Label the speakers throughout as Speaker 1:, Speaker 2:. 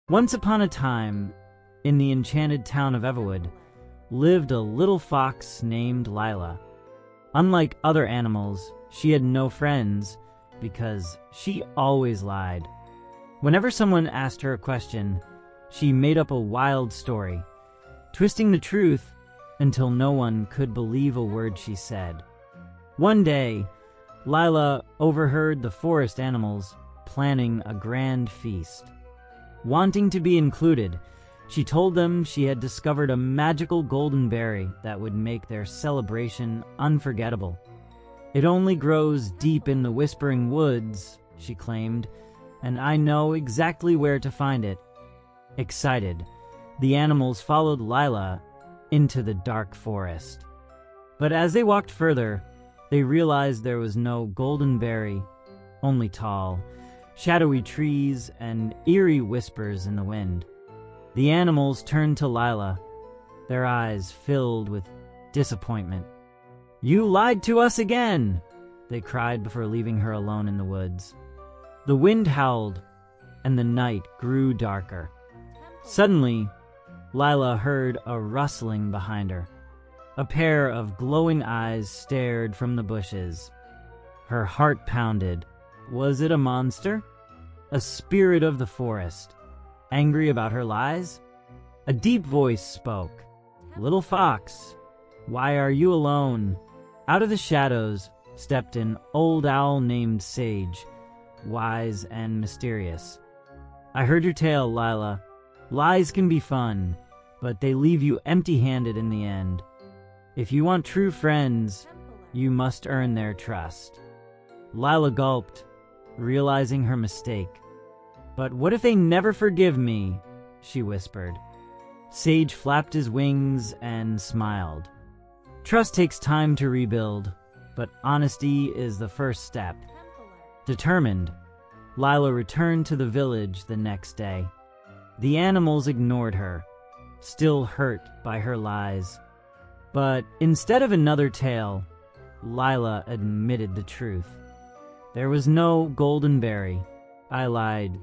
Speaker 1: Once upon a time, in the enchanted town of Everwood, lived a little fox named Layla. Unlike other animals, she had no friends because she always lied. Whenever someone asked her a question, she made up a wild story, twisting the truth until no one could believe a word she said. One day, Layla overheard the forest animals planning a grand feast. Wanting to be included, she told them she had discovered a magical golden berry that would make their celebration unforgettable. "It only grows deep in the whispering woods," she claimed, "and I know exactly where to find it." Excited, the animals followed Layla into the dark forest. But as they walked further, they realized there was no golden berry, only tall, shadowy trees and eerie whispers in the wind. The animals turned to Layla, their eyes filled with disappointment. "You lied to us again!" they cried before leaving her alone in the woods. The wind howled, and the night grew darker. Suddenly, Layla heard a rustling behind her. A pair of glowing eyes stared from the bushes. Her heart pounded. Was it a monster? A spirit of the forest? Angry about her lies? A deep voice spoke. "Little fox, why are you alone?" Out of the shadows stepped an old owl named Sage, wise and mysterious. "I heard your tale, Layla. Lies can be fun, but they leave you empty-handed in the end. If you want true friends, you must earn their trust." Layla gulped, realizing her mistake. "But what if they never forgive me?" she whispered. Sage flapped his wings and smiled. "Trust takes time to rebuild, but honesty is the first step." Determined, Layla returned to the village the next day. The animals ignored her, still hurt by her lies. But instead of another tale, Layla admitted the truth. "There was no golden berry. I lied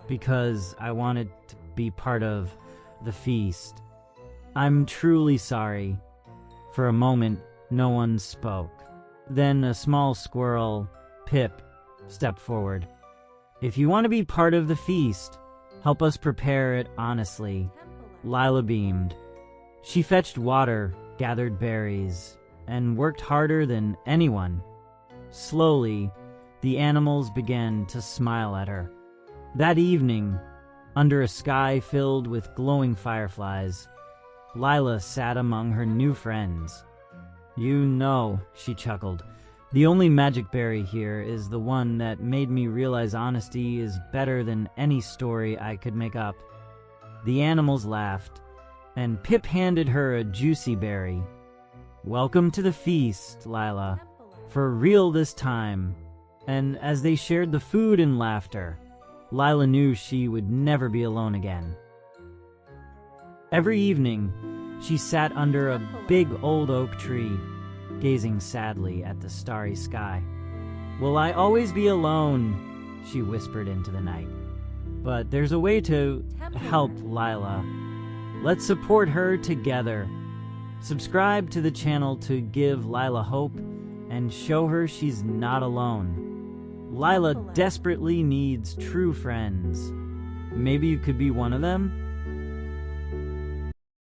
Speaker 1: because I wanted to be part of the feast. I'm truly sorry." For a moment, no one spoke. Then a small squirrel, Pip, stepped forward. "If you want to be part of the feast, help us prepare it honestly." Layla beamed. She fetched water, gathered berries, and worked harder than anyone. Slowly, the animals began to smile at her. That evening, under a sky filled with glowing fireflies, Layla sat among her new friends. "You know," she chuckled, "the only magic berry here is the one that made me realize honesty is better than any story I could make up." The animals laughed, and Pip handed her a juicy berry. "Welcome to the feast, Layla, for real this time." And as they shared the food and laughter, Layla knew she would never be alone again. Every evening, she sat under a big old oak tree, gazing sadly at the starry sky. "Will I always be alone?" she whispered into the night. But there's a way to help Layla. Let's support her together. Subscribe to the channel to give Layla hope and show her she's not alone. Layla desperately needs true friends. Maybe you could be one of them?